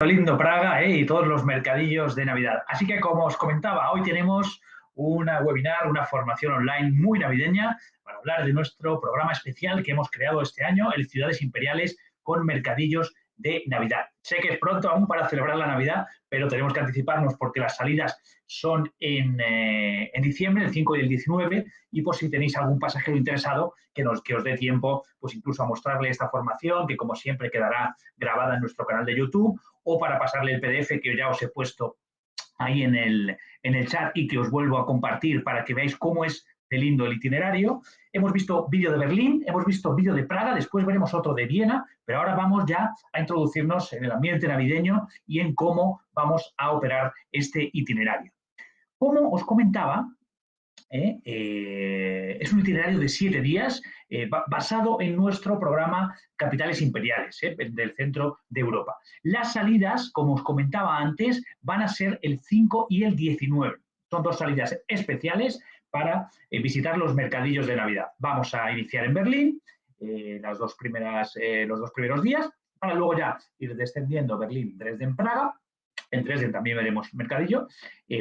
Lindo Praga, y todos los mercadillos de Navidad. Así que, como os comentaba, hoy tenemos una webinar, una formación online muy navideña para hablar de nuestro programa especial que hemos creado este año, el Ciudades Imperiales con Mercadillos de Navidad. Sé que es pronto aún para celebrar la Navidad, pero tenemos que anticiparnos porque las salidas son en diciembre, el 5 y el 19, y por si tenéis algún pasajero interesado que os dé tiempo, pues incluso a mostrarle esta formación, que como siempre quedará grabada en nuestro canal de YouTube, o para pasarle el PDF que ya os he puesto ahí en el chat y que os vuelvo a compartir para que veáis cómo es de lindo el itinerario. Hemos visto vídeo de Berlín, hemos visto vídeo de Praga, después veremos otro de Viena, pero ahora vamos ya a introducirnos en el ambiente navideño y en cómo vamos a operar este itinerario. Como os comentaba, es un itinerario de 7 días basado en nuestro programa Capitales Imperiales del centro de Europa. Las salidas, como os comentaba antes, van a ser el 5 y el 19. Son dos salidas especiales para visitar los mercadillos de Navidad. Vamos a iniciar en Berlín los dos primeros días, para luego ya ir descendiendo Berlín, Dresden, Praga. En Dresden también veremos mercadillo,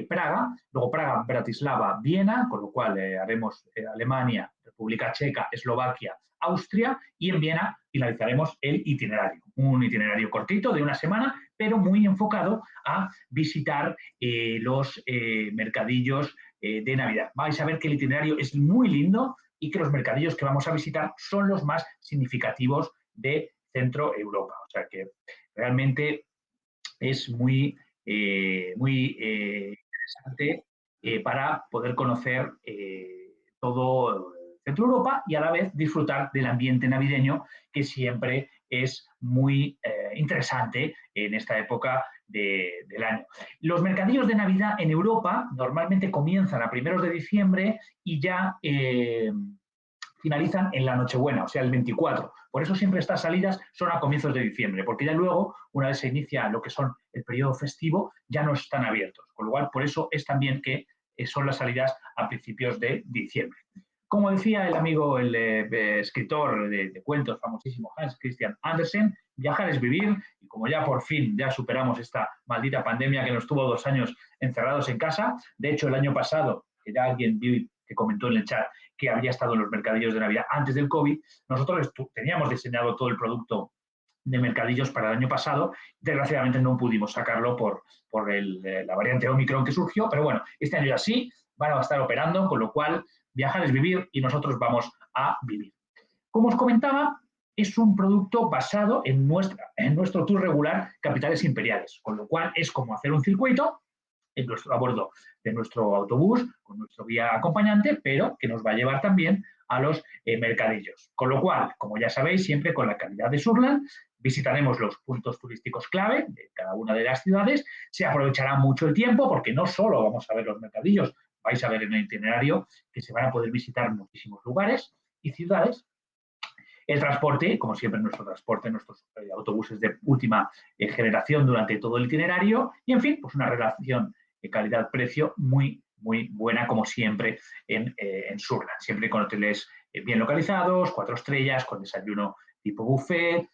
Praga, luego Praga, Bratislava, Viena, con lo cual haremos Alemania, República Checa, Eslovaquia, Austria, y en Viena finalizaremos el itinerario. Un itinerario cortito de una semana, pero muy enfocado a visitar los mercadillos de Navidad. Vais a ver que el itinerario es muy lindo y que los mercadillos que vamos a visitar son los más significativos de Centro Europa. O sea que realmente es muy interesante para poder conocer todo Centro Europa y a la vez disfrutar del ambiente navideño, que siempre es muy interesante en esta época del año. Los mercadillos de Navidad en Europa normalmente comienzan a primeros de diciembre y ya finalizan en la Nochebuena, o sea, el 24. Por eso siempre estas salidas son a comienzos de diciembre, porque ya luego, una vez se inicia lo que son el periodo festivo, ya no están abiertos. Con lo cual, por eso es también que son las salidas a principios de diciembre. Como decía el amigo, el escritor de cuentos famosísimo Hans Christian Andersen, viajar es vivir, y como ya por fin ya superamos esta maldita pandemia que nos tuvo 2 años encerrados en casa, de hecho el año pasado, que ya alguien vio que comentó en el chat que había estado en los mercadillos de Navidad antes del COVID, nosotros teníamos diseñado todo el producto de mercadillos para el año pasado. Desgraciadamente no pudimos sacarlo por la variante Omicron que surgió, pero bueno, este año ya sí, van a estar operando, con lo cual viajar es vivir y nosotros vamos a vivir. Como os comentaba, es un producto basado en nuestro tour regular Capitales Imperiales, con lo cual es como hacer un circuito a bordo de nuestro autobús, con nuestro guía acompañante, pero que nos va a llevar también a los mercadillos. Con lo cual, como ya sabéis, siempre con la calidad de Surland, visitaremos los puntos turísticos clave de cada una de las ciudades. Se aprovechará mucho el tiempo porque no solo vamos a ver los mercadillos, vais a ver en el itinerario que se van a poder visitar muchísimos lugares y ciudades. El transporte, como siempre, nuestro transporte, nuestros autobuses de última generación durante todo el itinerario y, en fin, pues una relación calidad-precio muy, muy buena, como siempre, en Surland. Siempre con hoteles bien localizados, 4 estrellas, con desayuno tipo buffet,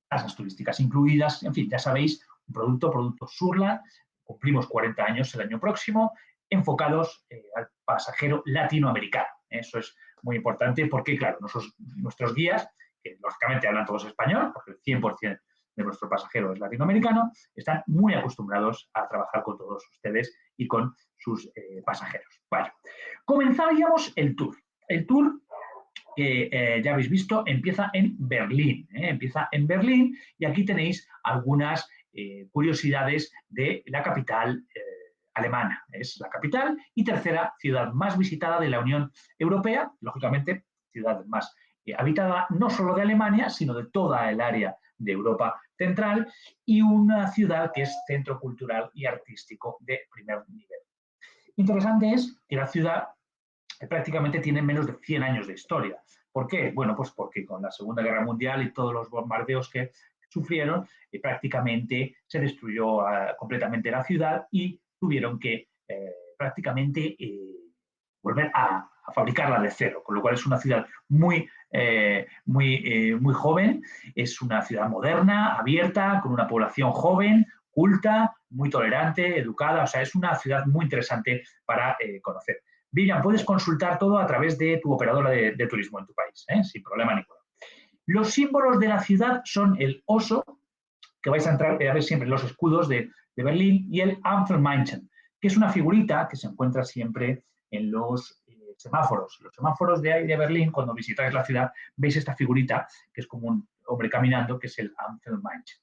tasas turísticas incluidas. En fin, ya sabéis, un producto Surland. Cumplimos 40 años el año próximo, enfocados al pasajero latinoamericano. Eso es muy importante porque, claro, nuestros guías, que lógicamente hablan todos español, porque el 100% de nuestro pasajero es latinoamericano, están muy acostumbrados a trabajar con todos ustedes y con sus pasajeros. Vale. Comenzaríamos el tour. El tour que ya habéis visto empieza en Berlín. Empieza en Berlín y aquí tenéis algunas curiosidades de la capital alemana. Es la capital y tercera ciudad más visitada de la Unión Europea, lógicamente ciudad más habitada no solo de Alemania, sino de toda el área de Europa Central, y una ciudad que es centro cultural y artístico de primer nivel. Interesante es que la ciudad prácticamente tiene menos de 100 años de historia. ¿Por qué? Bueno, pues porque con la Segunda Guerra Mundial y todos los bombardeos que sufrieron, prácticamente se destruyó completamente la ciudad y tuvieron que prácticamente volver a fabricarla de cero, con lo cual es una ciudad muy joven, es una ciudad moderna, abierta, con una población joven, culta, muy tolerante, educada, o sea, es una ciudad muy interesante para conocer. Vivian, puedes consultar todo a través de tu operadora de turismo en tu país, sin problema ninguno. Los símbolos de la ciudad son el oso, que vais a entrar a ver siempre en los escudos de Berlín, y el Ampelmännchen, que es una figurita que se encuentra siempre en los semáforos. Los semáforos de ahí de Berlín, cuando visitáis la ciudad, veis esta figurita, que es como un hombre caminando, que es el Ampelmännchen.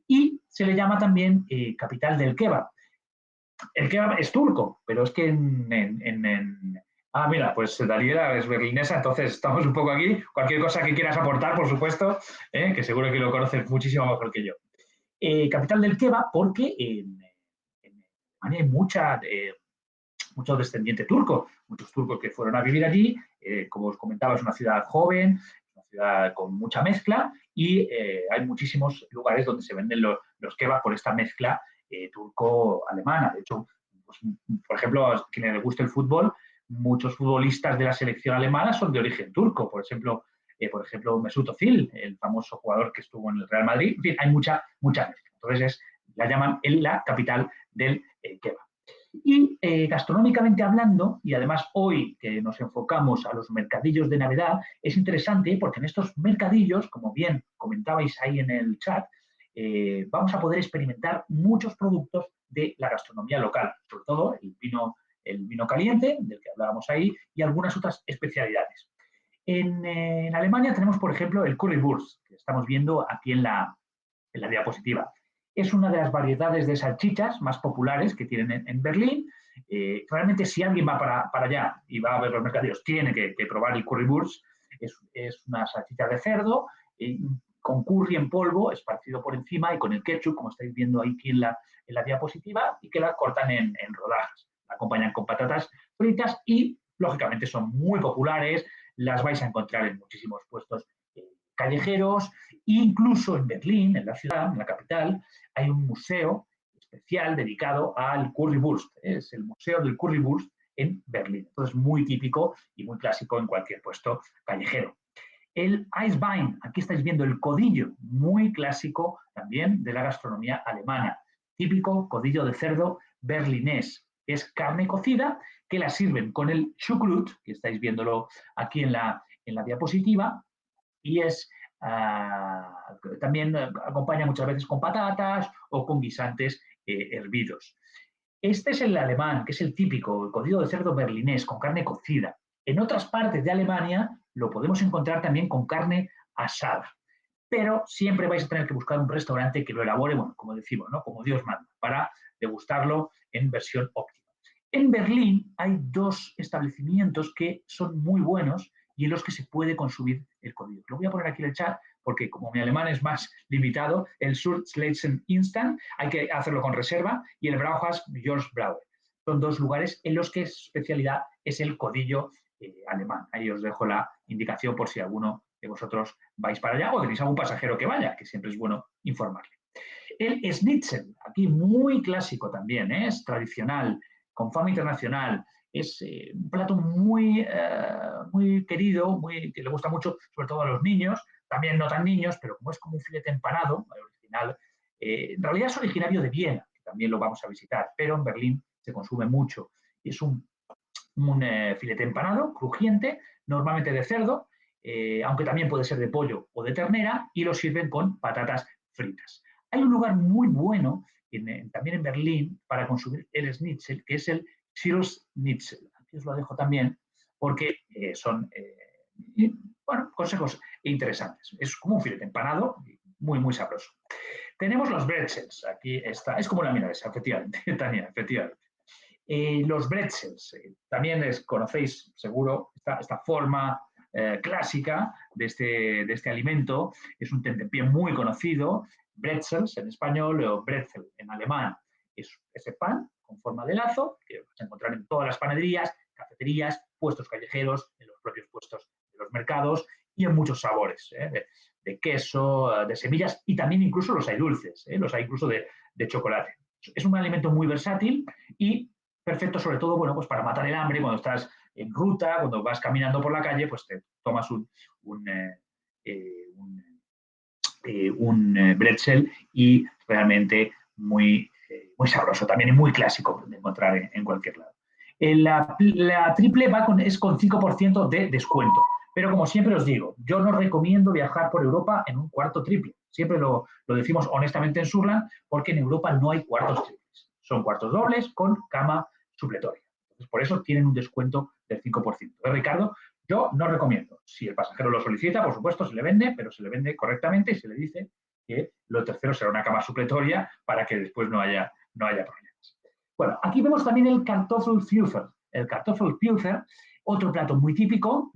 Y se le llama también capital del kebab. El kebab es turco, pero es que Ah, mira, pues Daniela es berlinesa, entonces estamos un poco aquí. Cualquier cosa que quieras aportar, por supuesto, que seguro que lo conoces muchísimo mejor que yo. Capital del kebab porque en Alemania hay mucho descendiente turco, muchos turcos que fueron a vivir allí. Como os comentaba, es una ciudad joven, una ciudad con mucha mezcla y hay muchísimos lugares donde se venden los kebabs por esta mezcla turco-alemana. De hecho, pues, por ejemplo, a quienes les guste el fútbol, muchos futbolistas de la selección alemana son de origen turco. Por ejemplo, Mesut Özil, el famoso jugador que estuvo en el Real Madrid. En fin, hay mucha mezcla. Entonces, la llaman la capital del kebab. Y gastronómicamente hablando, y además hoy que nos enfocamos a los mercadillos de Navidad, es interesante porque en estos mercadillos, como bien comentabais ahí en el chat, vamos a poder experimentar muchos productos de la gastronomía local, sobre todo el vino caliente, del que hablábamos ahí, y algunas otras especialidades. En Alemania tenemos, por ejemplo, el Currywurst, que estamos viendo aquí en la diapositiva. Es una de las variedades de salchichas más populares que tienen en Berlín. Realmente, si alguien va para allá y va a ver los mercadillos, tiene que probar el Currywurst. Es una salchicha de cerdo con curry en polvo, esparcido por encima, y con el ketchup, como estáis viendo aquí en la diapositiva, y que la cortan en rodajas. La acompañan con patatas fritas y, lógicamente, son muy populares. Las vais a encontrar en muchísimos puestos callejeros. Incluso en Berlín, en la ciudad, en la capital, hay un museo especial dedicado al Currywurst. Es el Museo del Currywurst en Berlín. Entonces, muy típico y muy clásico en cualquier puesto callejero. El Eisbein, aquí estáis viendo el codillo, muy clásico también de la gastronomía alemana. Típico codillo de cerdo berlinés. Es carne cocida que la sirven con el Schuckrut, que estáis viéndolo aquí en la diapositiva, y también acompaña muchas veces con patatas o con guisantes hervidos. Este es el alemán, que es el típico, el cocido de cerdo berlinés con carne cocida. En otras partes de Alemania lo podemos encontrar también con carne asada, pero siempre vais a tener que buscar un restaurante que lo elabore, bueno, como decimos, ¿no? Como Dios manda, para degustarlo en versión óptima. En Berlín hay dos establecimientos que son muy buenos y en los que se puede consumir el código. Lo voy a poner aquí en el chat porque como mi alemán es más limitado, el Südslesien Instant hay que hacerlo con reserva y el Brauhaus Georg Brauer. Son dos lugares en los que su especialidad es el codillo alemán. Ahí os dejo la indicación por si alguno de vosotros vais para allá o tenéis algún pasajero que vaya, que siempre es bueno informarle. El Schnitzel, aquí muy clásico también, es tradicional, con fama internacional. Es un plato muy querido, que le gusta mucho, sobre todo a los niños, también no tan niños, pero como es como un filete empanado, original, en realidad es originario de Viena, que también lo vamos a visitar, pero en Berlín se consume mucho. Es un filete empanado, crujiente, normalmente de cerdo, aunque también puede ser de pollo o de ternera, y lo sirven con patatas fritas. Hay un lugar muy bueno también en Berlín para consumir el schnitzel, que es el Schirrschnitzel. Aquí os lo dejo también porque son consejos interesantes. Es como un filete empanado, muy sabroso. Tenemos los bretzels. Aquí está, es como la milanesa, efectivamente, Tania, efectivamente. Los bretzels, también conocéis seguro esta forma clásica de este alimento. Es un tentempié muy conocido, bretzels en español o bretzel en alemán. Es ese pan con forma de lazo que vas a encontrar en todas las panaderías, cafeterías, puestos callejeros, en los propios puestos de los mercados y en muchos sabores, de queso, de semillas y también incluso los hay dulces, los hay incluso de chocolate. Es un alimento muy versátil y perfecto sobre todo, bueno, pues para matar el hambre cuando estás en ruta, cuando vas caminando por la calle, pues te tomas un bretzel y realmente muy sabroso también y muy clásico de encontrar en cualquier lado. La triple es con 5% de descuento, pero como siempre os digo, yo no recomiendo viajar por Europa en un cuarto triple. Siempre lo decimos honestamente en Surland, porque en Europa no hay cuartos triples. Son cuartos dobles con cama supletoria. Entonces, por eso tienen un descuento del 5%. Ricardo, yo no recomiendo. Si el pasajero lo solicita, por supuesto, se le vende, pero se le vende correctamente y se le dice que lo tercero será una cama supletoria para que después no haya problemas. Bueno, aquí vemos también el Kartoffelpuffer. El Kartoffelpuffer, otro plato muy típico,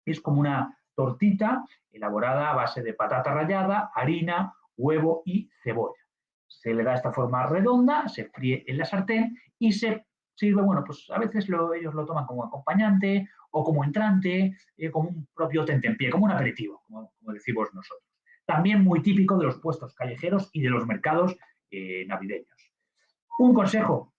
es como una tortita elaborada a base de patata rallada, harina, huevo y cebolla. Se le da esta forma redonda, se fríe en la sartén y se sirve, bueno, pues a veces ellos lo toman como acompañante o como entrante, como un propio tentempié, como un aperitivo, como decimos nosotros. También muy típico de los puestos callejeros y de los mercados navideños. Un consejo,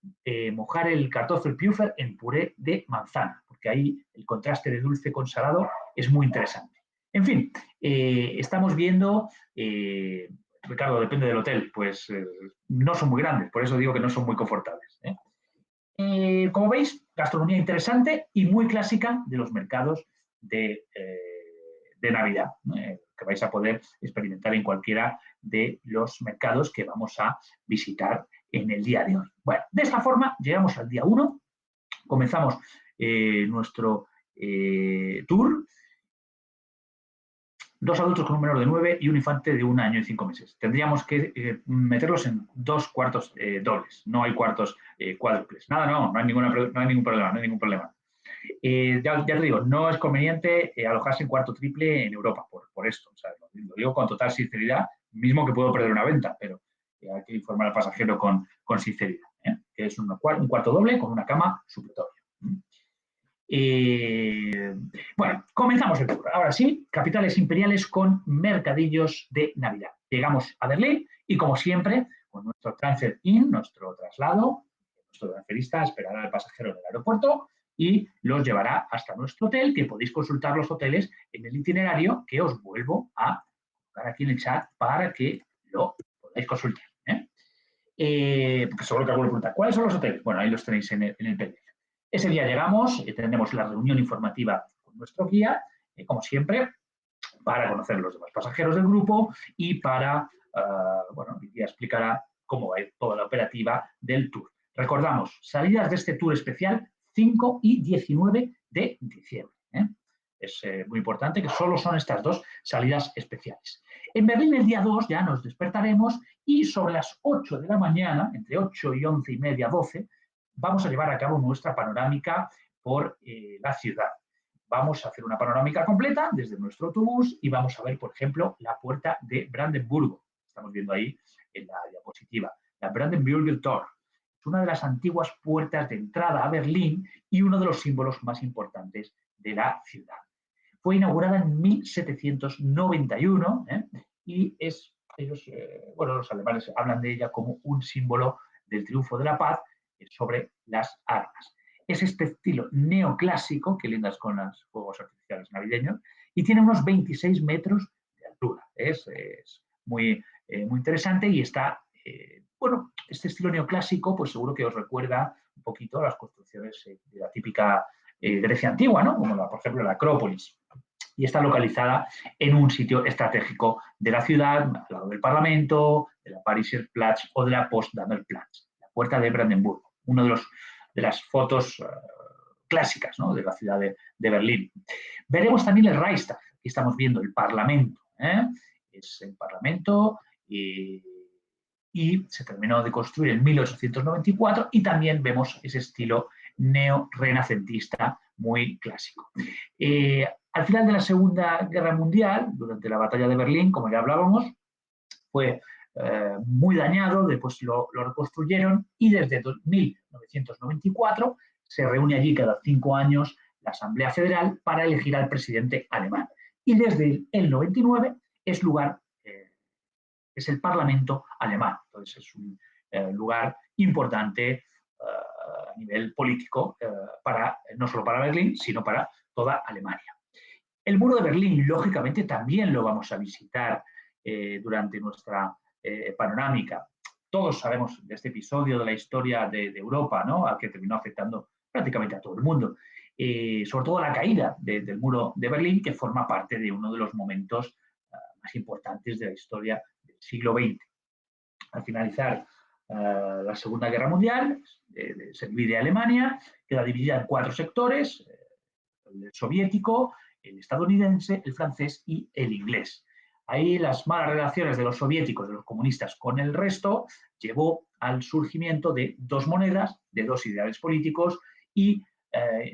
mojar el Kartoffelpuffer en puré de manzana, porque ahí el contraste de dulce con salado es muy interesante. En fin, estamos viendo, Ricardo, depende del hotel, pues no son muy grandes, por eso digo que no son muy confortables. Como veis, gastronomía interesante y muy clásica de los mercados de Navidad, que vais a poder experimentar en cualquiera de los mercados que vamos a visitar en el día de hoy. Bueno, de esta forma llegamos al día 1, comenzamos nuestro tour. 2 adultos con un menor de 9 y un infante de 1 año y 5 meses. Tendríamos que meterlos en 2 cuartos dobles, no hay cuartos cuádruples. Nada, no hay ningún problema. Ya te digo, no es conveniente alojarse en cuarto triple en Europa por esto. O sea, lo digo con total sinceridad, mismo que puedo perder una venta, pero hay que informar al pasajero con sinceridad. Que es un cuarto doble con una cama supletoria. Bueno, comenzamos el tour. Ahora sí, capitales imperiales con mercadillos de Navidad. Llegamos a Berlín y, como siempre, con nuestro transfer in, nuestro traslado, nuestro transferista esperará al pasajero en el aeropuerto y los llevará hasta nuestro hotel, que podéis consultar los hoteles en el itinerario que os vuelvo a colocar aquí en el chat para que lo podáis consultar. Porque seguro que alguno pregunta, ¿cuáles son los hoteles? Bueno, ahí los tenéis en el PDF. Ese día llegamos, tendremos la reunión informativa con nuestro guía, como siempre, para conocer los demás pasajeros del grupo y para, bueno, el guía explicará cómo va a ir toda la operativa del tour. Recordamos, salidas de este tour especial 5 y 19 de diciembre. Es muy importante que solo son estas 2 salidas especiales. En Berlín el día 2 ya nos despertaremos y sobre las 8 de la mañana, entre 8 y 11 y media, 12, vamos a llevar a cabo nuestra panorámica por la ciudad. Vamos a hacer una panorámica completa desde nuestro autobús y vamos a ver, por ejemplo, la puerta de Brandenburgo. Estamos viendo ahí en la diapositiva. La Brandenburger Tor. Es una de las antiguas puertas de entrada a Berlín y uno de los símbolos más importantes de la ciudad. Fue inaugurada en 1791 y los alemanes hablan de ella como un símbolo del triunfo de la paz sobre las armas. Es este estilo neoclásico, que lindas con los fuegos artificiales navideños, y tiene unos 26 metros de altura. Es muy interesante y está, este estilo neoclásico, pues seguro que os recuerda un poquito a las construcciones de la típica Grecia antigua, ¿no? Como por ejemplo la Acrópolis. Y está localizada en un sitio estratégico de la ciudad, al lado del Parlamento, de la Pariser Platz o de la Potsdamer Platz, la puerta de Brandenburgo, uno de las fotos clásicas, ¿no?, de la ciudad de Berlín. Veremos también el Reichstag. Aquí estamos viendo el Parlamento. Es el Parlamento y se terminó de construir en 1894 y también vemos ese estilo neo-renacentista muy clásico. Al final de la Segunda Guerra Mundial, durante la Batalla de Berlín, como ya hablábamos, fue muy dañado, después lo reconstruyeron y desde 1994 se reúne allí cada 5 años la Asamblea Federal para elegir al presidente alemán. Y desde el 99 es el Parlamento alemán. Entonces es un lugar importante a nivel político, no solo para Berlín, sino para toda Alemania. El muro de Berlín, lógicamente, también lo vamos a visitar durante nuestra panorámica. Todos sabemos de este episodio de la historia de Europa, ¿no?, al que terminó afectando prácticamente a todo el mundo. Sobre todo la caída del muro de Berlín, que forma parte de uno de los momentos más importantes de la historia del siglo XX. Al finalizar la Segunda Guerra Mundial, se divide Alemania, queda dividida en 4 sectores, el soviético, el estadounidense, el francés y el inglés. Ahí las malas relaciones de los soviéticos, de los comunistas con el resto, llevó al surgimiento de 2 monedas, de 2 ideales políticos y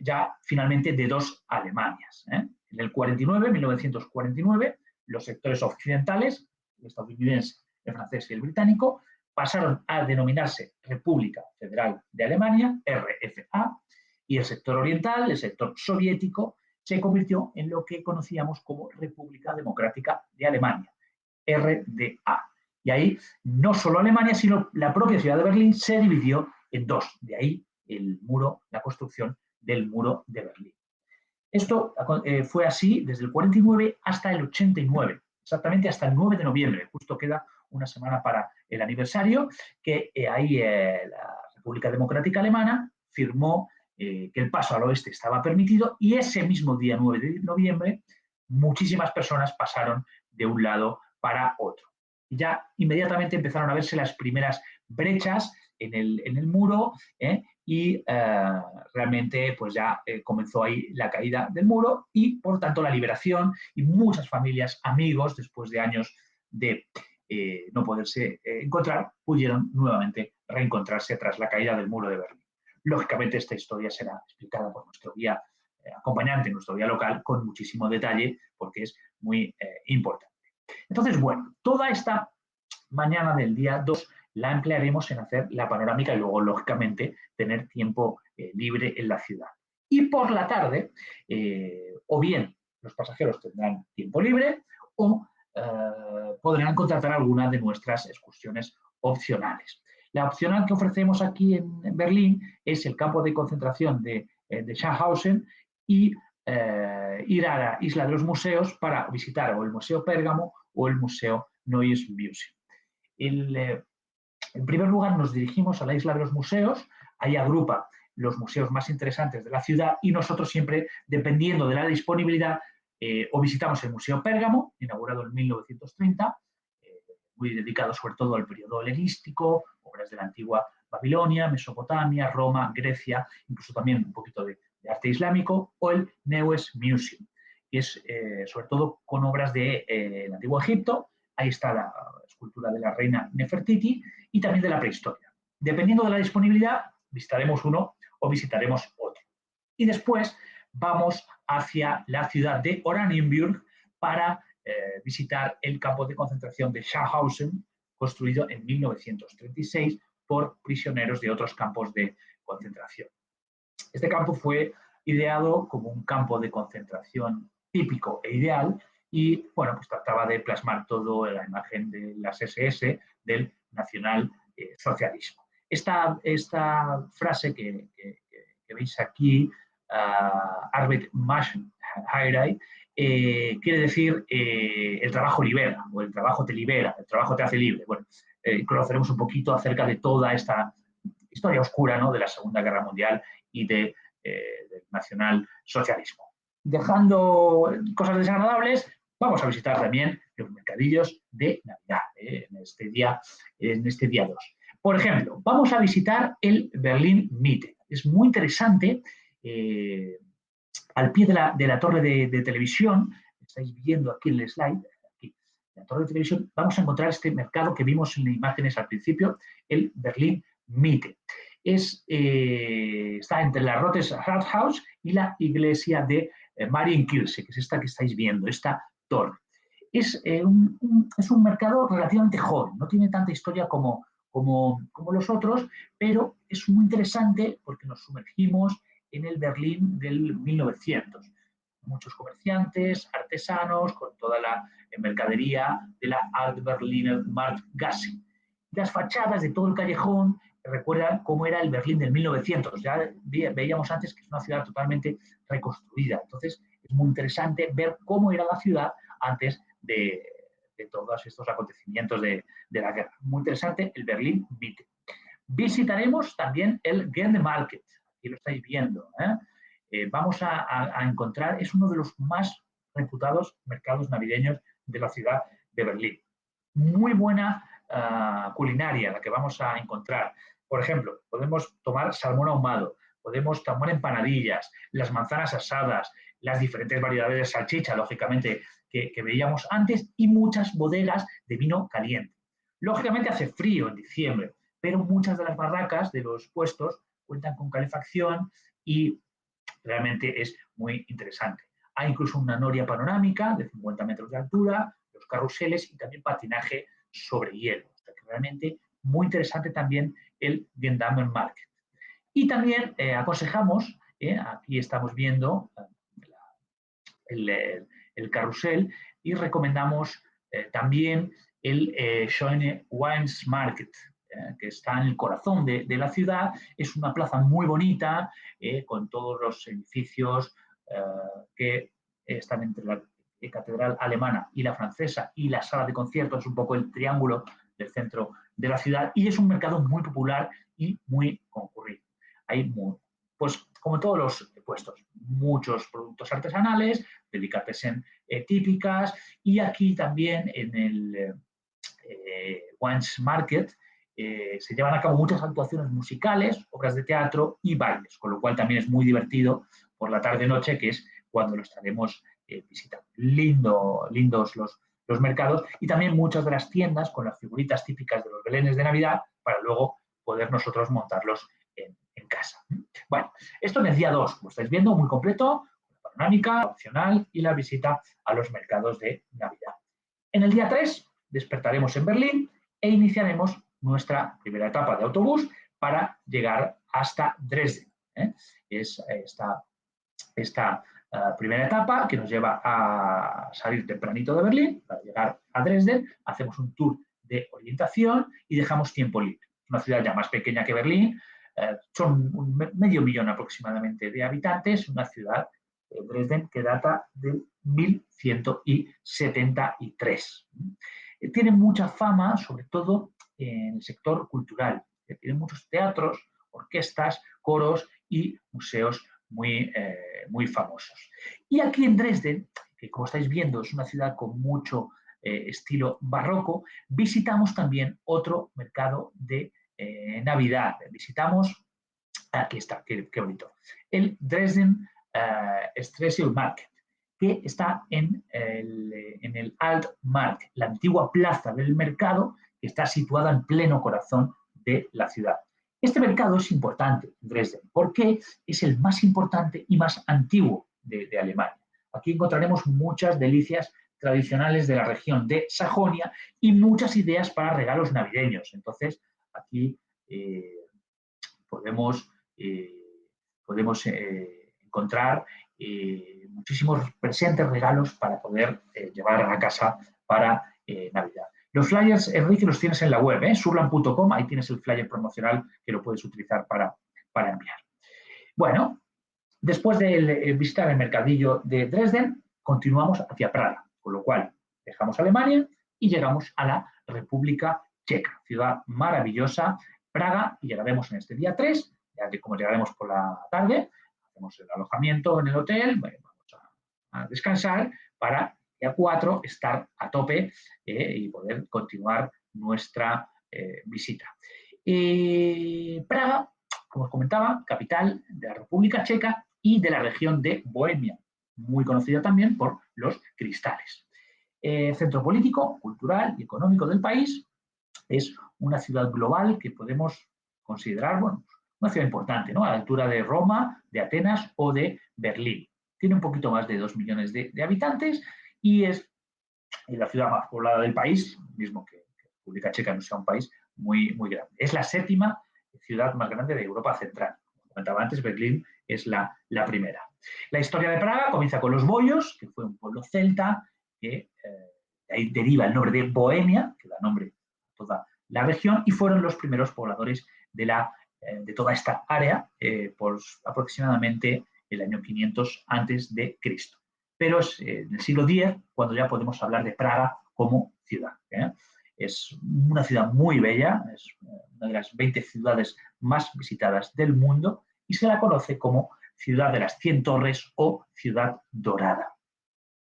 ya finalmente de 2 Alemanias. En el 1949, los sectores occidentales, el estadounidense, el francés y el británico, pasaron a denominarse República Federal de Alemania, RFA, y el sector oriental, el sector soviético, se convirtió en lo que conocíamos como República Democrática de Alemania, RDA. Y ahí no solo Alemania, sino la propia ciudad de Berlín se dividió en 2. De ahí el muro, la construcción del muro de Berlín. Esto fue así desde el 49 hasta el 89, exactamente hasta el 9 de noviembre. Justo queda una semana para el aniversario, que ahí la República Democrática Alemana firmó que el paso al oeste estaba permitido, y ese mismo día 9 de noviembre muchísimas personas pasaron de un lado para otro. Y ya inmediatamente empezaron a verse las primeras brechas en el muro, y realmente pues ya comenzó ahí la caída del muro y por tanto la liberación, y muchas familias, amigos, después de años de no poderse encontrar, pudieron nuevamente reencontrarse tras la caída del muro de Berlín. Lógicamente esta historia será explicada por nuestro guía acompañante, nuestro guía local, con muchísimo detalle, porque es muy importante. Entonces, bueno, toda esta mañana del día 2 la emplearemos en hacer la panorámica y luego, lógicamente, tener tiempo libre en la ciudad. Y por la tarde, o bien los pasajeros tendrán tiempo libre o podrán contratar alguna de nuestras excursiones opcionales. La opcional que ofrecemos aquí en Berlín es el campo de concentración de Schaffhausen y ir a la Isla de los Museos para visitar o el Museo Pérgamo o el Museo Neues Museum. En primer lugar, nos dirigimos a la Isla de los Museos. Ahí agrupa los museos más interesantes de la ciudad y nosotros siempre, dependiendo de la disponibilidad, o visitamos el Museo Pérgamo, inaugurado en 1930, muy dedicado sobre todo al periodo helenístico, obras de la antigua Babilonia, Mesopotamia, Roma, Grecia, incluso también un poquito de arte islámico, o el Neues Museum, que es sobre todo con obras del antiguo Egipto. Ahí está la escultura de la reina Nefertiti y también de la prehistoria. Dependiendo de la disponibilidad, visitaremos uno o visitaremos otro. Y después vamos hacia la ciudad de Oranienburg para visitar el campo de concentración de Schaffhausen, construido en 1936 por prisioneros de otros campos de concentración. Este campo fue ideado como un campo de concentración típico e ideal y, bueno, pues trataba de plasmar todo en la imagen de las SS, del nacionalsocialismo. Esta frase que veis aquí, Arbeit macht frei, quiere decir el trabajo libera, o el trabajo te libera, el trabajo te hace libre. Bueno, conoceremos un poquito acerca de toda esta historia oscura, ¿no?, de la Segunda Guerra Mundial y del nacionalsocialismo. Dejando cosas desagradables, vamos a visitar también los mercadillos de Navidad en este día 2. Por ejemplo, vamos a visitar el Berlin Mitte. Es muy interesante. Al pie de la torre de televisión, estáis viendo aquí el slide, aquí, la torre de televisión, vamos a encontrar este mercado que vimos en imágenes al principio, el Berlin Mitte. Está entre la Rotes Rathaus y la iglesia de Marienkirche, que es esta que estáis viendo, esta torre. Es un mercado relativamente joven, no tiene tanta historia como los otros, pero es muy interesante porque nos sumergimos en el Berlín del 1900. Muchos comerciantes, artesanos, con toda la mercadería de la Alt-Berliner Marktgasse. Las fachadas de todo el callejón recuerdan cómo era el Berlín del 1900. Ya veíamos antes que es una ciudad totalmente reconstruida. Entonces, es muy interesante ver cómo era la ciudad antes de todos estos acontecimientos de la guerra. Muy interesante el Berlín Mitte. Visitaremos también el Gänse Market. Aquí lo estáis viendo. Vamos a encontrar, es uno de los más reputados mercados navideños de la ciudad de Berlín. Muy buena culinaria la que vamos a encontrar. Por ejemplo, podemos tomar salmón ahumado, podemos tomar empanadillas, las manzanas asadas, las diferentes variedades de salchicha, lógicamente, que veíamos antes, y muchas bodegas de vino caliente. Lógicamente hace frío en diciembre, pero muchas de las barracas de los puestos cuentan con calefacción y realmente es muy interesante. Hay incluso una noria panorámica de 50 metros de altura, los carruseles y también patinaje sobre hielo. O sea que realmente muy interesante también el Gendarmen Market. Y también aconsejamos, aquí estamos viendo el carrusel, y recomendamos también el Schöne Wines Market, que está en el corazón de la ciudad. Es una plaza muy bonita, con todos los edificios que están entre la catedral alemana y la francesa, y la sala de conciertos, es un poco el triángulo del centro de la ciudad, y es un mercado muy popular y muy concurrido. Hay, pues como todos los puestos, muchos productos artesanales, delicatessen típicas, y aquí también en el Wines Market se llevan a cabo muchas actuaciones musicales, obras de teatro y bailes, con lo cual también es muy divertido por la tarde-noche, que es cuando lo estaremos visitando. Lindos los mercados, y también muchas de las tiendas con las figuritas típicas de los belenes de Navidad para luego poder nosotros montarlos en casa. Bueno, esto en el día 2, como estáis viendo, muy completo, la panorámica opcional y la visita a los mercados de Navidad. En el día 3 despertaremos en Berlín e iniciaremos nuestra primera etapa de autobús para llegar hasta Dresden. Es esta primera etapa que nos lleva a salir tempranito de Berlín para llegar a Dresden. Hacemos un tour de orientación y dejamos tiempo libre. Es una ciudad ya más pequeña que Berlín, son medio millón aproximadamente de habitantes, una ciudad, Dresden, que data del 1173. Tiene mucha fama, sobre todo en el sector cultural. Tiene muchos teatros, orquestas, coros y museos muy famosos. Y aquí en Dresden, que como estáis viendo es una ciudad con mucho estilo barroco, visitamos también otro mercado de Navidad. Visitamos, aquí está, qué bonito, el Dresden Stressel Market, que está en el Altmarkt, la antigua plaza del mercado, que está situada en pleno corazón de la ciudad. Este mercado es importante en Dresden porque es el más importante y más antiguo de Alemania. Aquí encontraremos muchas delicias tradicionales de la región de Sajonia y muchas ideas para regalos navideños. Entonces, aquí podemos encontrar muchísimos presentes, regalos para poder llevar a casa para Navidad. Los flyers, Enrique, los tienes en la web, surland.com, ahí tienes el flyer promocional que lo puedes utilizar para enviar. Bueno, después de visitar el mercadillo de Dresden, continuamos hacia Praga, con lo cual dejamos Alemania y llegamos a la República Checa, ciudad maravillosa, Praga, y llegaremos en este día 3, ya que como llegaremos por la tarde, hacemos el alojamiento en el hotel, bueno, vamos a descansar para día 4 estar a tope y poder continuar nuestra visita. Praga, como os comentaba, capital de la República Checa y de la región de Bohemia, muy conocida también por los cristales. Centro político, cultural y económico del país, es una ciudad global que podemos considerar, bueno, una ciudad importante, ¿no? A la altura de Roma, de Atenas o de Berlín. Tiene un poquito más de 2 millones de habitantes y es la ciudad más poblada del país, mismo que República Checa no sea un país muy, muy grande. Es la 7ª ciudad más grande de Europa Central. Como comentaba antes, Berlín es la primera. La historia de Praga comienza con los boyos, que fue un pueblo celta, que de ahí deriva el nombre de Bohemia, que da nombre a toda la región, y fueron los primeros pobladores de toda esta área por aproximadamente el año 500 antes de Cristo. Pero es en el siglo X cuando ya podemos hablar de Praga como ciudad. Es una ciudad muy bella, es una de las 20 ciudades más visitadas del mundo y se la conoce como Ciudad de las 100 Torres o Ciudad Dorada.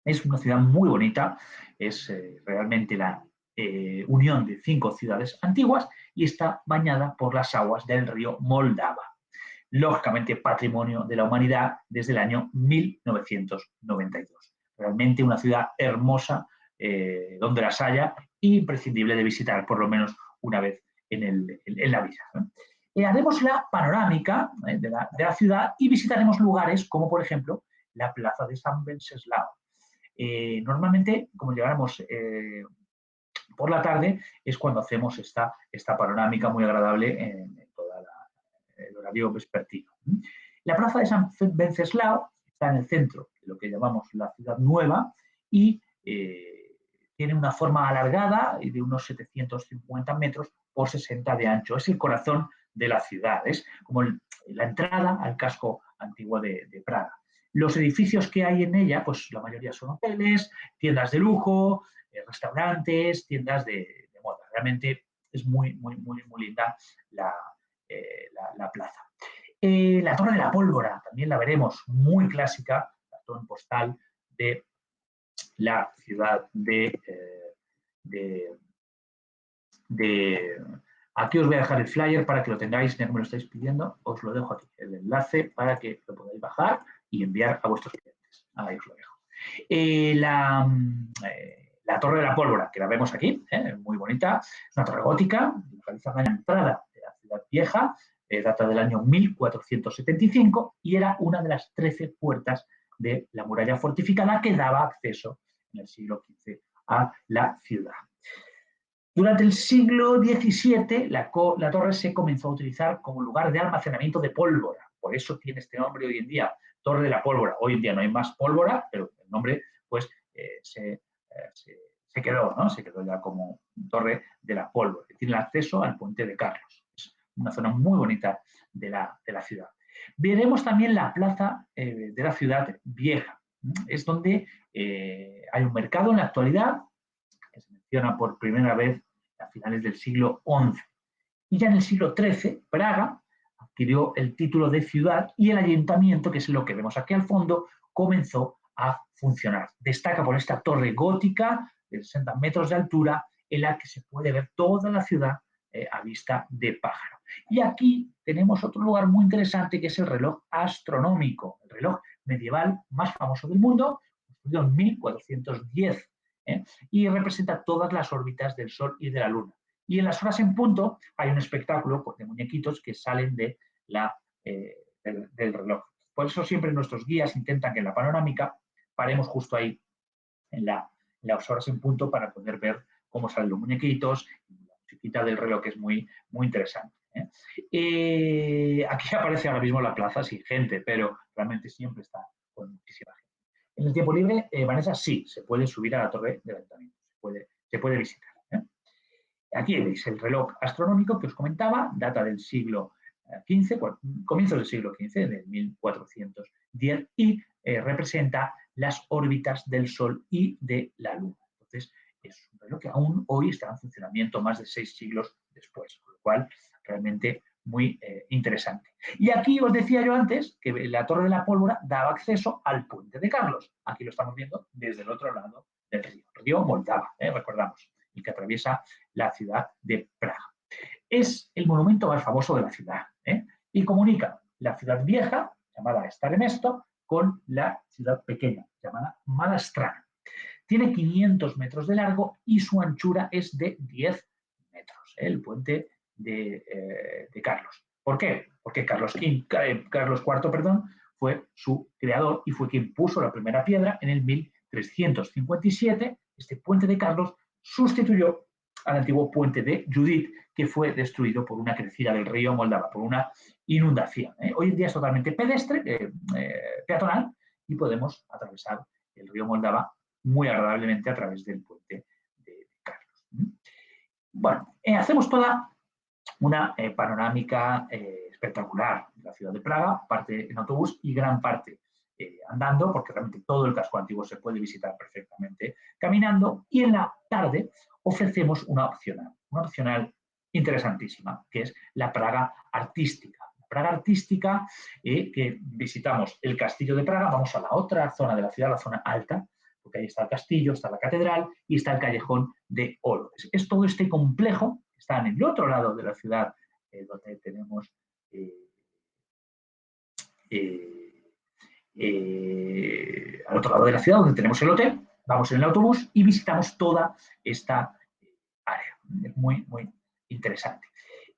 Es una ciudad muy bonita, es realmente la unión de 5 ciudades antiguas y está bañada por las aguas del río Moldava. Lógicamente, patrimonio de la humanidad desde el año 1992. Realmente una ciudad hermosa, donde las haya, imprescindible de visitar por lo menos una vez en la vida. Haremos la panorámica de la ciudad y visitaremos lugares como, por ejemplo, la Plaza de San Wenceslao. Normalmente, como llegáramos por la tarde, es cuando hacemos esta panorámica muy agradable en todo el horario vespertino. La Plaza de San Wenceslao está en el centro de lo que llamamos la Ciudad Nueva y tiene una forma alargada de unos 750 metros por 60 de ancho. Es el corazón de la ciudad, es como la entrada al casco antiguo de Praga. Los edificios que hay en ella, pues la mayoría son hoteles, tiendas de lujo, restaurantes, tiendas de moda. Realmente es muy, muy, muy, muy linda la plaza. La Torre de la Pólvora, también la veremos, muy clásica, la torre postal de la ciudad Aquí os voy a dejar el flyer para que lo tengáis, ya que me lo estáis pidiendo, os lo dejo aquí, el enlace para que lo podáis bajar y enviar a vuestros clientes. Ahí os lo dejo. La Torre de la Pólvora, que la vemos aquí, muy bonita, es una torre gótica, localizada en la entrada de la ciudad vieja, data del año 1475 y era una de las 13 puertas de la muralla fortificada que daba acceso en el siglo XV a la ciudad. Durante el siglo XVII, la torre se comenzó a utilizar como lugar de almacenamiento de pólvora. Por eso tiene este nombre hoy en día, Torre de la Pólvora. Hoy en día no hay más pólvora, pero el nombre pues, se quedó, ¿no? Se quedó ya como Torre de la Pólvora. Tiene el acceso al Puente de Carlos. Es una zona muy bonita de la ciudad. Veremos también la plaza de la ciudad vieja. Es donde hay un mercado en la actualidad, que se menciona por primera vez a finales del siglo XI. Y ya en el siglo XIII, Praga adquirió el título de ciudad y el ayuntamiento, que es lo que vemos aquí al fondo, comenzó a funcionar. Destaca por esta torre gótica de 60 metros de altura en la que se puede ver toda la ciudad a vista de pájaro. Y aquí tenemos otro lugar muy interesante que es el reloj astronómico, el reloj medieval más famoso del mundo, construido en 1410. Y representa todas las órbitas del Sol y de la Luna. Y en las horas en punto hay un espectáculo de muñequitos que salen del reloj. Por eso siempre nuestros guías intentan que en la panorámica paremos justo ahí en las horas en punto para poder ver cómo salen los muñequitos, la musiquita del reloj que es muy, muy interesante. Aquí aparece ahora mismo la plaza sin gente, pero realmente siempre está con muchísima gente. En el tiempo libre, Vanessa, sí, se puede subir a la torre del ayuntamiento, se puede visitar. Aquí veis el reloj astronómico que os comentaba, data del siglo XV, comienzos del siglo XV, de 1410, y representa las órbitas del Sol y de la Luna. Entonces, es un reloj que aún hoy está en funcionamiento más de 6 siglos después, con lo cual realmente muy interesante. Y aquí os decía yo antes que la Torre de la Pólvora daba acceso al Puente de Carlos. Aquí lo estamos viendo desde el otro lado del río Moldava, recordamos, y que atraviesa la ciudad de Praga. Es el monumento más famoso de la ciudad y comunica la ciudad vieja, llamada Staré Město, con la ciudad pequeña, llamada Malá Strana. Tiene 500 metros de largo y su anchura es de 10 metros, el puente de Carlos. ¿Por qué? Porque Carlos IV, fue su creador y fue quien puso la primera piedra en el 1357. Este puente de Carlos sustituyó al antiguo puente de Judit, que fue destruido por una crecida del río Moldava, por una inundación. Hoy en día es totalmente pedestre, peatonal, y podemos atravesar el río Moldava muy agradablemente a través del puente de Carlos. Bueno, hacemos toda una panorámica espectacular de la ciudad de Praga, parte en autobús y gran parte andando, porque realmente todo el casco antiguo se puede visitar perfectamente caminando, y en la tarde ofrecemos una opcional interesantísima, que es la Praga artística. La Praga artística, que visitamos el castillo de Praga, vamos a la otra zona de la ciudad, la zona alta, porque ahí está el castillo, está la catedral y está el callejón de Oro. Es todo este complejo, está en el otro lado de la ciudad, donde tenemos al otro lado de la ciudad, donde tenemos el hotel, vamos en el autobús y visitamos toda esta área. Es muy, muy interesante.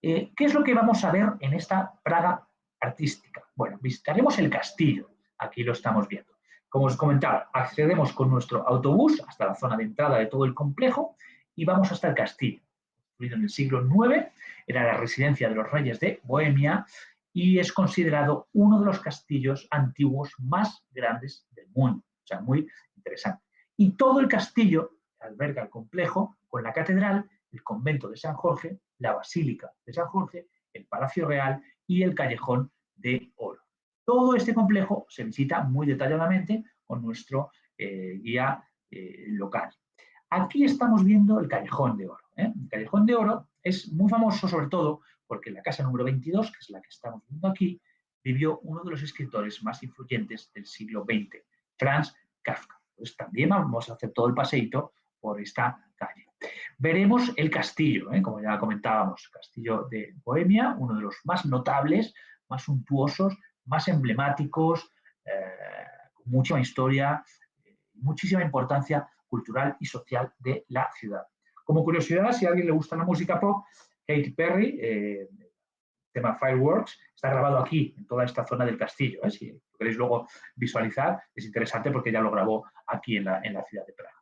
¿Qué es lo que vamos a ver en esta Praga artística? Bueno, visitaremos el castillo. Aquí lo estamos viendo. Como os comentaba, accedemos con nuestro autobús hasta la zona de entrada de todo el complejo y vamos hasta el castillo. Construido en el siglo IX, era la residencia de los reyes de Bohemia y es considerado uno de los castillos antiguos más grandes del mundo. O sea, muy interesante. Y todo el castillo alberga el complejo con la catedral, el convento de San Jorge, la basílica de San Jorge, el Palacio Real y el Callejón de Oro. Todo este complejo se visita muy detalladamente con nuestro guía local. Aquí estamos viendo el Callejón de Oro. El Callejón de Oro es muy famoso sobre todo porque en la casa número 22, que es la que estamos viendo aquí, vivió uno de los escritores más influyentes del siglo XX, Franz Kafka. Pues también vamos a hacer todo el paseíto por esta calle. Veremos el castillo, como ya comentábamos, castillo de Bohemia, uno de los más notables, más suntuosos, más emblemáticos, con mucha historia, muchísima importancia cultural y social de la ciudad. Como curiosidad, si a alguien le gusta la música pop, Katy Perry, el tema Fireworks, está grabado aquí, en toda esta zona del castillo. Si lo queréis luego visualizar, es interesante porque ella lo grabó aquí en la ciudad de Praga.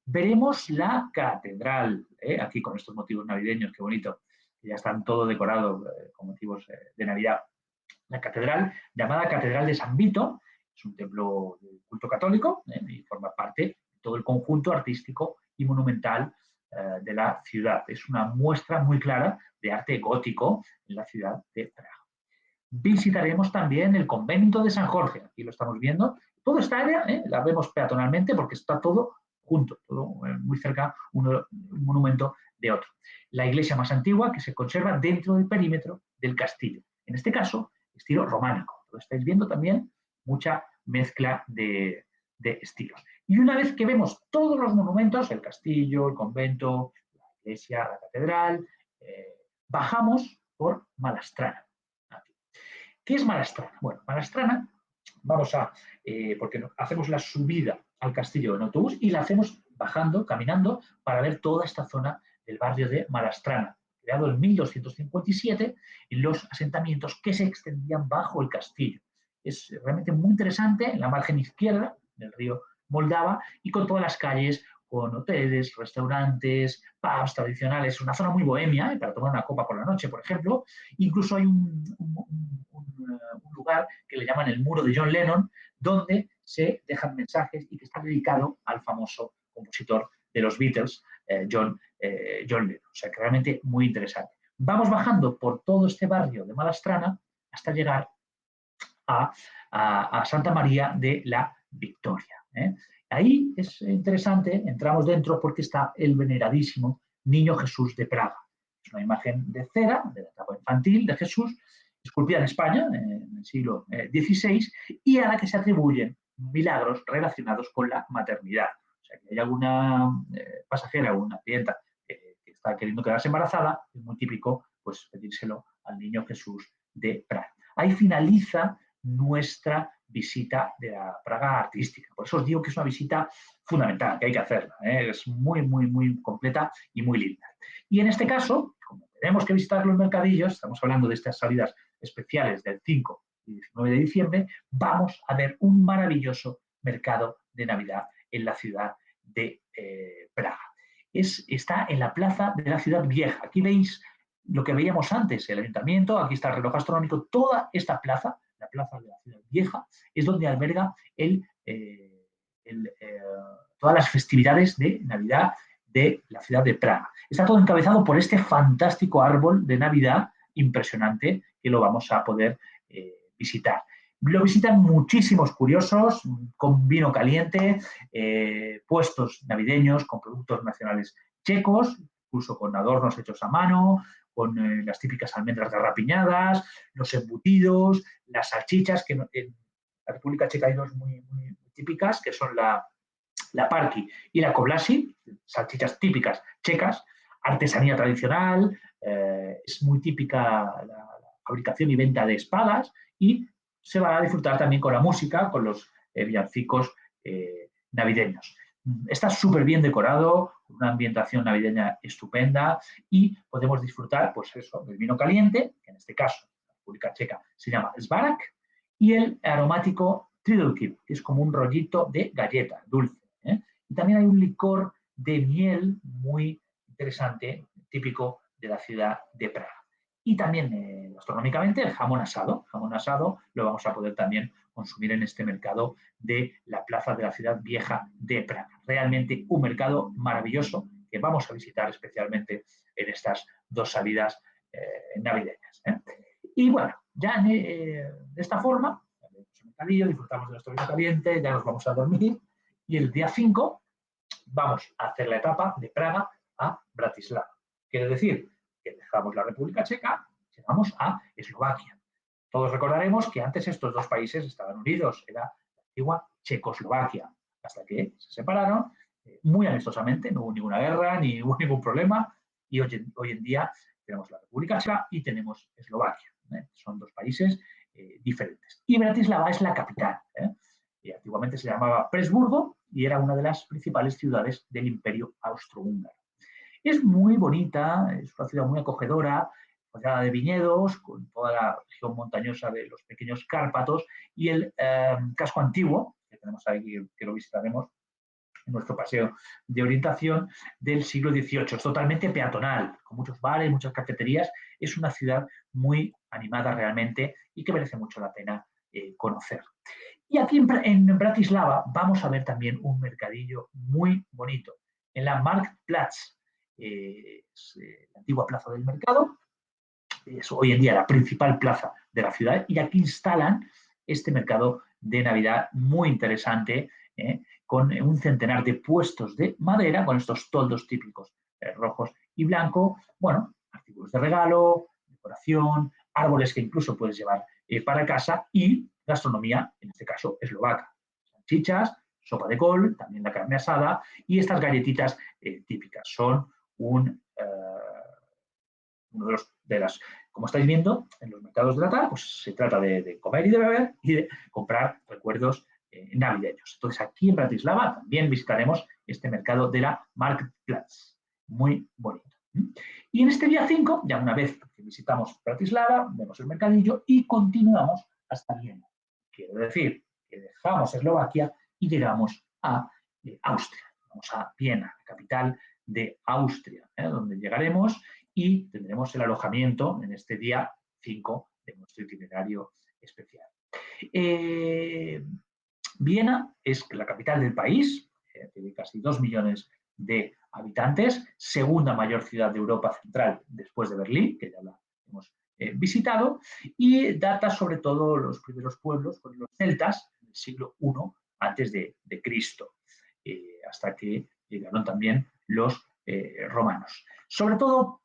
Veremos la catedral, aquí con estos motivos navideños, qué bonito, ya están todo decorado con motivos de Navidad. La catedral, llamada Catedral de San Vito, es un templo de culto católico y forma parte de todo el conjunto artístico y monumental de la ciudad. Es una muestra muy clara de arte gótico en la ciudad de Praga. Visitaremos también el convento de San Jorge, aquí lo estamos viendo. Toda esta área la vemos peatonalmente porque está todo junto, todo muy cerca, un monumento de otro. La iglesia más antigua que se conserva dentro del perímetro del castillo. En este caso, estilo románico. Lo estáis viendo también, mucha mezcla de estilos. Y una vez que vemos todos los monumentos, el castillo, el convento, la iglesia, la catedral, bajamos por Malastrana. Aquí. ¿Qué es Malastrana? Bueno, Malastrana, porque hacemos la subida al castillo en autobús y la hacemos bajando, caminando, para ver toda esta zona del barrio de Malastrana, creado en 1257 en los asentamientos que se extendían bajo el castillo. Es realmente muy interesante, en la margen izquierda del río Moldava y con todas las calles, con hoteles, restaurantes, pubs tradicionales, una zona muy bohemia, para tomar una copa por la noche, por ejemplo. Incluso hay un lugar que le llaman el muro de John Lennon, donde se dejan mensajes y que está dedicado al famoso compositor de los Beatles, John Lennon. O sea, que realmente muy interesante. Vamos bajando por todo este barrio de Malastrana hasta llegar a Santa María de la Victoria. Ahí es interesante, entramos dentro porque está el veneradísimo Niño Jesús de Praga. Es una imagen de cera, de la etapa infantil de Jesús, esculpida en España en el siglo XVI y a la que se atribuyen milagros relacionados con la maternidad. O sea, que hay alguna pasajera o una clienta que está queriendo quedarse embarazada, es muy típico pues, pedírselo al Niño Jesús de Praga. Ahí finaliza nuestra visita de la Praga artística. Por eso os digo que es una visita fundamental, que hay que hacerla. Es muy, muy, muy completa y muy linda. Y en este caso, como tenemos que visitar los mercadillos, estamos hablando de estas salidas especiales del 5 y 19 de diciembre, vamos a ver un maravilloso mercado de Navidad en la ciudad de Praga. Está en la plaza de la ciudad vieja. Aquí veis lo que veíamos antes, el ayuntamiento, aquí está el reloj astronómico, toda esta plaza, la plaza de la ciudad vieja, es donde alberga todas las festividades de Navidad de la ciudad de Praga. Está todo encabezado por este fantástico árbol de Navidad impresionante que lo vamos a poder visitar. Lo visitan muchísimos curiosos con vino caliente, puestos navideños con productos nacionales checos, incluso con adornos hechos a mano, con las típicas almendras garrapiñadas, los embutidos, las salchichas, que en la República Checa hay dos muy típicas, que son la parki y la koblasi, salchichas típicas checas, artesanía tradicional, es muy típica la fabricación y venta de espadas y se va a disfrutar también con la música, con los villancicos navideños. Está súper bien decorado, una ambientación navideña estupenda y podemos disfrutar, pues eso, del vino caliente, que en este caso, en la República Checa, se llama Svarak, y el aromático Tridelkip, que es como un rollito de galleta dulce. Y también hay un licor de miel muy interesante, típico de la ciudad de Praga. Y también, gastronómicamente, el jamón asado. El jamón asado lo vamos a poder también consumir en este mercado de la plaza de la ciudad vieja de Praga. Realmente un mercado maravilloso que vamos a visitar especialmente en estas dos salidas navideñas. Y bueno, ya de esta forma, disfrutamos de nuestro vino caliente, ya nos vamos a dormir y el día 5 vamos a hacer la etapa de Praga a Bratislava. Quiere decir que dejamos la República Checa y vamos a Eslovaquia. Todos recordaremos que antes estos dos países estaban unidos, era la antigua Checoslovaquia, hasta que se separaron muy amistosamente, no hubo ninguna guerra, ni hubo ningún problema, y hoy en día tenemos la República Checa y tenemos Eslovaquia. Son dos países diferentes. Y Bratislava es la capital. Y antiguamente se llamaba Presburgo y era una de las principales ciudades del Imperio Austrohúngaro. Es muy bonita, es una ciudad muy acogedora, rodeada de viñedos, con toda la región montañosa de los pequeños Cárpatos y el casco antiguo, que tenemos ahí, que lo visitaremos en nuestro paseo de orientación, del siglo XVIII. Es totalmente peatonal, con muchos bares, muchas cafeterías. Es una ciudad muy animada realmente y que merece mucho la pena conocer. Y aquí en Bratislava vamos a ver también un mercadillo muy bonito, en la Marktplatz, es la antigua plaza del mercado, es hoy en día la principal plaza de la ciudad, y aquí instalan este mercado de Navidad muy interesante, con un centenar de puestos de madera, con estos toldos típicos rojos y blanco, bueno, artículos de regalo, decoración, árboles que incluso puedes llevar para casa y gastronomía, en este caso eslovaca. Salchichas, sopa de col, también la carne asada y estas galletitas típicas. Son uno de las, como estáis viendo, en los mercados de Natal, pues se trata de comer y de beber y de comprar recuerdos navideños. Entonces, aquí en Bratislava también visitaremos este mercado de la Marktplatz. Muy bonito. Y en este día 5, ya una vez que visitamos Bratislava, vemos el mercadillo y continuamos hasta Viena. Quiero decir que dejamos Eslovaquia y llegamos a Austria. Vamos a Viena, la capital de Austria, donde llegaremos y tendremos el alojamiento en este día 5 de nuestro itinerario especial. Viena es la capital del país, tiene casi 2 millones de habitantes, segunda mayor ciudad de Europa Central después de Berlín, que ya la hemos visitado, y data sobre todo los primeros pueblos con los celtas en el siglo I antes de Cristo, hasta que llegaron también los romanos. Sobre todo,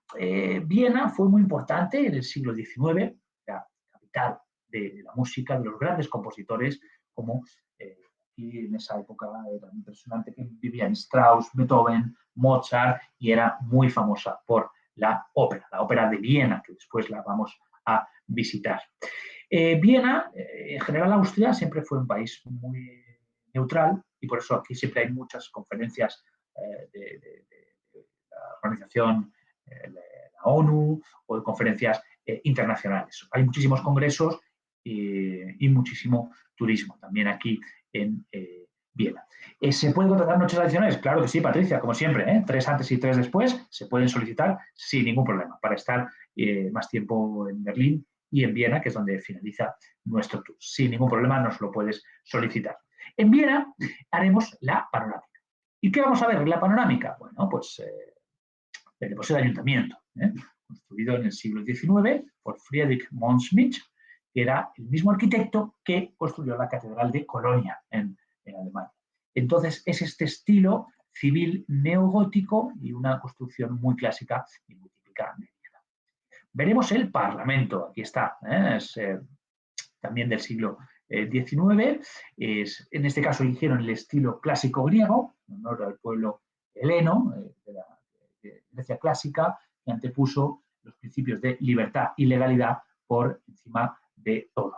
Viena fue muy importante en el siglo XIX, la capital de la música, de los grandes compositores como y en esa época era impresionante que vivían Strauss, Beethoven, Mozart y era muy famosa por la ópera de Viena, que después la vamos a visitar. Viena, en general Austria, siempre fue un país muy neutral y por eso aquí siempre hay muchas conferencias de la organización, la ONU o de conferencias internacionales. Hay muchísimos congresos y muchísimo turismo también aquí en Viena. ¿Se pueden contratar noches adicionales? Claro que sí, Patricia, como siempre, 3 antes y 3 después se pueden solicitar sin ningún problema para estar más tiempo en Berlín y en Viena, que es donde finaliza nuestro tour. Sin ningún problema nos lo puedes solicitar. En Viena haremos la panorámica. ¿Y qué vamos a ver en la panorámica? Bueno, pues tenemos el ayuntamiento, construido en el siglo XIX por Friedrich Monsmich, que era el mismo arquitecto que construyó la Catedral de Colonia en Alemania. Entonces, es este estilo civil neogótico y una construcción muy clásica y muy típica de Viena. Veremos el Parlamento, aquí está, es también del siglo XIX, en este caso eligieron el estilo clásico griego, en honor al pueblo heleno de Grecia clásica, que antepuso los principios de libertad y legalidad por encima de todo.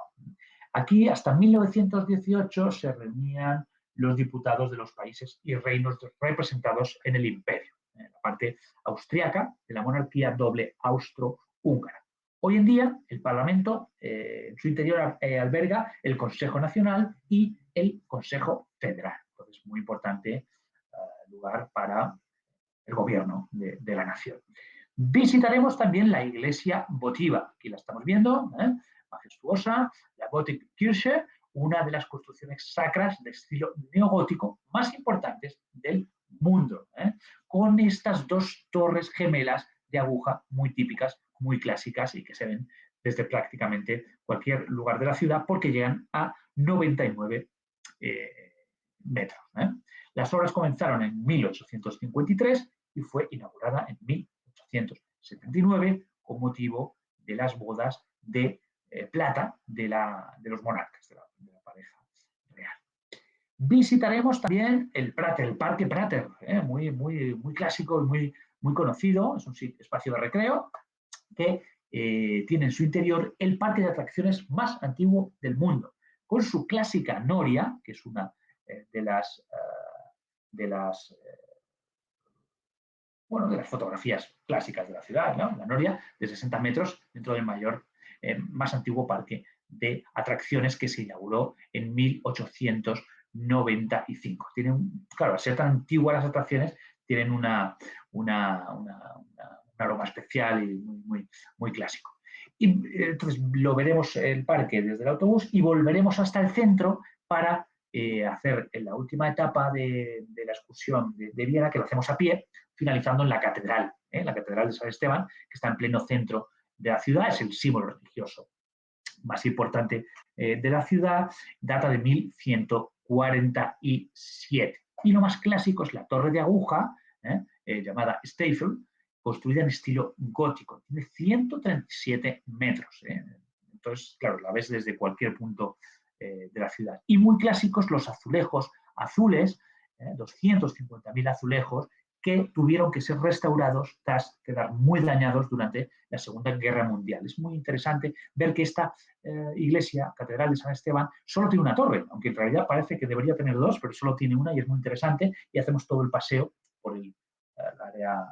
Aquí, hasta 1918, se reunían los diputados de los países y reinos representados en el imperio, en la parte austriaca de la monarquía doble austro-húngara. Hoy en día, el Parlamento en su interior alberga el Consejo Nacional y el Consejo Federal. Entonces, muy importante lugar para el gobierno de la nación. Visitaremos también la iglesia votiva. Aquí la estamos viendo, majestuosa, la Gothic Kirche, una de las construcciones sacras de estilo neogótico más importantes del mundo, con estas dos torres gemelas de aguja muy típicas, muy clásicas y que se ven desde prácticamente cualquier lugar de la ciudad porque llegan a 99 metros. Las obras comenzaron en 1853 y fue inaugurada en 1879 con motivo de las bodas de plata de los monarcas, de la pareja real. Visitaremos también el Prater, el Parque Prater, muy clásico y muy conocido, es un espacio de recreo que tiene en su interior el parque de atracciones más antiguo del mundo, con su clásica noria, que es una de las fotografías clásicas de la ciudad, ¿no? La noria de 60 metros dentro del más antiguo parque de atracciones que se inauguró en 1895. Claro, al ser tan antiguas las atracciones, tienen un aroma especial y muy clásico. Y entonces lo veremos el parque desde el autobús y volveremos hasta el centro para hacer la última etapa de la excursión de Viena, que lo hacemos a pie, finalizando en la catedral de San Esteban, que está en pleno centro de la ciudad, es el símbolo religioso más importante de la ciudad, data de 1147. Y lo más clásico es la torre de aguja, llamada Staffel, construida en estilo gótico. Tiene 137 metros. Entonces, claro, la ves desde cualquier punto de la ciudad. Y muy clásicos los azulejos azules, 250.000 azulejos, que tuvieron que ser restaurados tras quedar muy dañados durante la Segunda Guerra Mundial. Es muy interesante ver que esta iglesia, Catedral de San Esteban, solo tiene una torre, aunque en realidad parece que debería tener dos, pero solo tiene una y es muy interesante, y hacemos todo el paseo por el área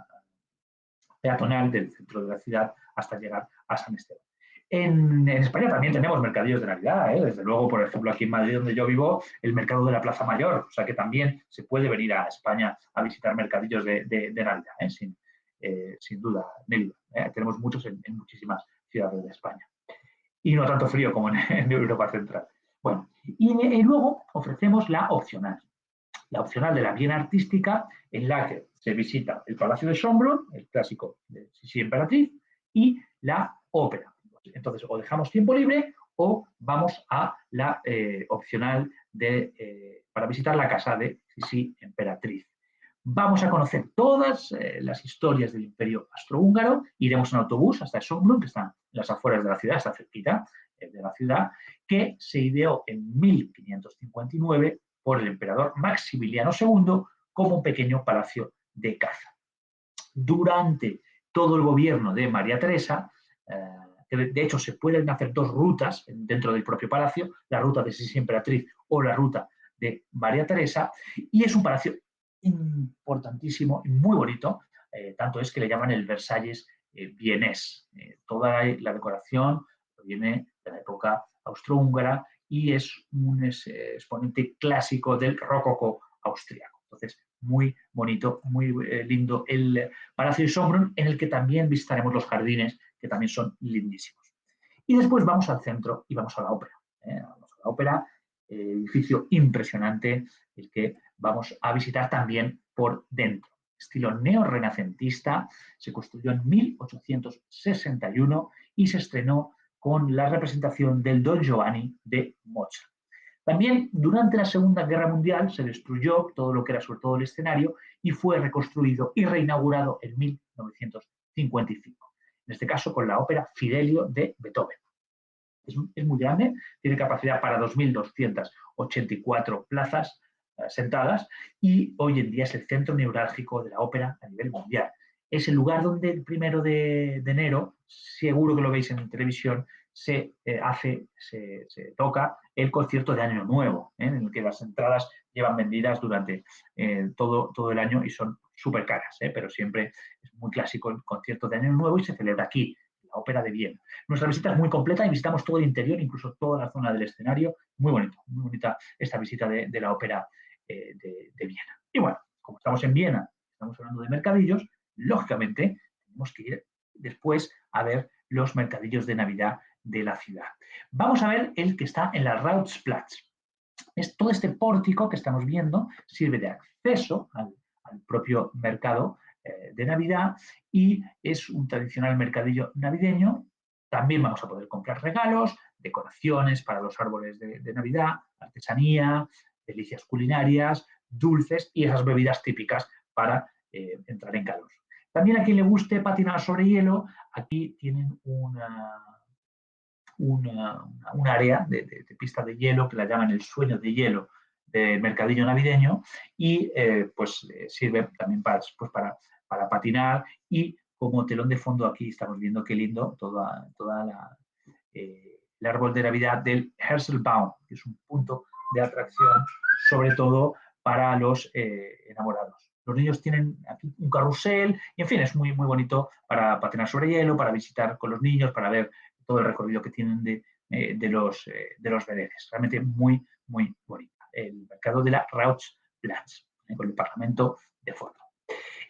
peatonal del centro de la ciudad hasta llegar a San Esteban. En España también tenemos mercadillos de Navidad, desde luego, por ejemplo, aquí en Madrid, donde yo vivo, el mercado de la Plaza Mayor, o sea que también se puede venir a España a visitar mercadillos de Navidad, sin duda, Nelly. Tenemos muchos en muchísimas ciudades de España. Y no tanto frío como en Europa Central. Bueno, y luego ofrecemos la opcional de la Viena Artística, en la que se visita el Palacio de Schönbrunn, el clásico de Sisi Emperatriz, y la ópera. Entonces, o dejamos tiempo libre o vamos a la opcional para visitar la casa de Sisi Emperatriz. Vamos a conocer todas las historias del Imperio Austrohúngaro, iremos en autobús hasta Schönbrunn, que está en las afueras de la ciudad, está cerquita de la ciudad, que se ideó en 1559 por el emperador Maximiliano II como un pequeño palacio de caza. Durante todo el gobierno de María Teresa, de hecho se pueden hacer dos rutas dentro del propio palacio, la ruta de Sisi Emperatriz o la ruta de María Teresa, y es un palacio importantísimo y muy bonito, tanto es que le llaman el Versalles vienés. Toda la decoración viene de la época austrohúngara y es un exponente clásico del rococó austriaco. Entonces, muy bonito, muy lindo el Palacio de Schönbrunn, en el que también visitaremos los jardines, que también son lindísimos. Y después vamos al centro y vamos a la ópera. Vamos a la ópera, edificio impresionante, el que vamos a visitar también por dentro. estilo neorrenacentista, se construyó en 1861 y se estrenó con la representación del Don Giovanni de Mozart. También durante la Segunda Guerra Mundial se destruyó todo lo que era sobre todo el escenario y fue reconstruido y reinaugurado en 1955. En este caso con la ópera Fidelio de Beethoven. Es muy grande, tiene capacidad para 2.284 plazas sentadas y hoy en día es el centro neurálgico de la ópera a nivel mundial. Es el lugar donde el 1 de enero, seguro que lo veis en televisión, se toca el concierto de Año Nuevo, en el que las entradas llevan vendidas durante todo el año y son súper caras, pero siempre es muy clásico el concierto de Año Nuevo y se celebra aquí, en la Ópera de Viena. Nuestra visita es muy completa y visitamos todo el interior, incluso toda la zona del escenario. Muy bonito, muy bonita esta visita de la Ópera de Viena. Y bueno, como estamos en Viena, estamos hablando de mercadillos, lógicamente tenemos que ir después a ver los mercadillos de Navidad de la ciudad. Vamos a ver el que está en la Rautsplatz. Todo este pórtico que estamos viendo sirve de acceso al propio mercado de Navidad y es un tradicional mercadillo navideño. También vamos a poder comprar regalos, decoraciones para los árboles de Navidad, artesanía, delicias culinarias, dulces y esas bebidas típicas para entrar en calor. También a quien le guste patinar sobre hielo, aquí tienen un área de pista de hielo que la llaman el sueño de hielo del mercadillo navideño y sirve también para patinar y como telón de fondo aquí estamos viendo qué lindo el árbol de Navidad del Herzelbaum, que es un punto de atracción sobre todo para los enamorados. Los niños tienen aquí un carrusel y, en fin, es muy, muy bonito para patinar sobre hielo, para visitar con los niños, para ver todo el recorrido que tienen de los bebés. Realmente muy, muy bonito. El mercado de la Rautsplatz, con el Parlamento de fondo.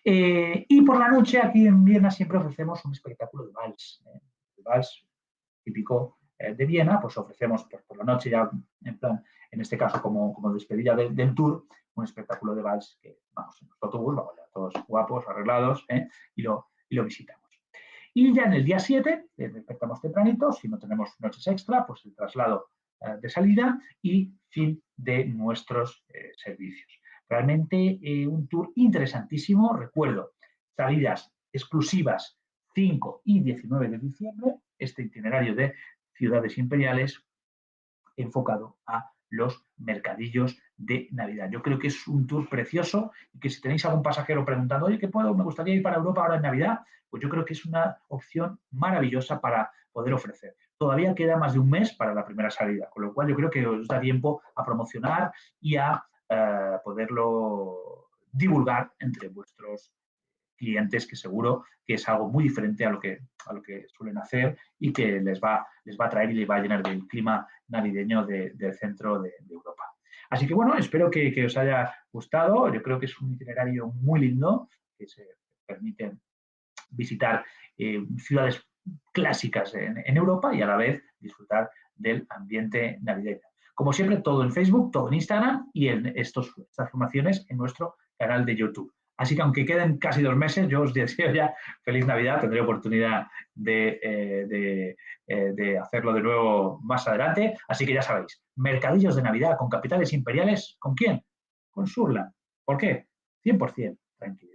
Y por la noche, aquí en Viena, siempre ofrecemos un espectáculo de vals. El vals típico de Viena, pues ofrecemos por la noche ya, en plan, en este caso como despedida del tour, un espectáculo de vals que vamos en nuestro autobús, vamos ya todos guapos, arreglados, y lo visitamos. Y ya en el día 7, despertamos tempranito, si no tenemos noches extra, pues el traslado de salida y fin de nuestros servicios. Realmente un tour interesantísimo, recuerdo, salidas exclusivas 5 y 19 de diciembre, este itinerario de ciudades imperiales enfocado a los mercadillos de Navidad. Yo creo que es un tour precioso y que si tenéis algún pasajero preguntando, oye, ¿qué puedo? Me gustaría ir para Europa ahora en Navidad, pues yo creo que es una opción maravillosa para poder ofrecer. Todavía queda más de un mes para la primera salida, con lo cual yo creo que os da tiempo a promocionar y a poderlo divulgar entre vuestros clientes, que seguro que es algo muy diferente a lo que suelen hacer y que les va a traer y les va a llenar del clima navideño del centro de Europa. Así que bueno, espero que os haya gustado. Yo creo que es un itinerario muy lindo, que se permite visitar ciudades clásicas en Europa y a la vez disfrutar del ambiente navideño. Como siempre, todo en Facebook, todo en Instagram y en estas formaciones en nuestro canal de YouTube. Así que aunque queden casi 2 meses, yo os deseo ya feliz Navidad. Tendré oportunidad de hacerlo de nuevo más adelante. Así que ya sabéis, mercadillos de Navidad con capitales imperiales, ¿con quién? Con Surland. ¿Por qué? 100% tranquilo.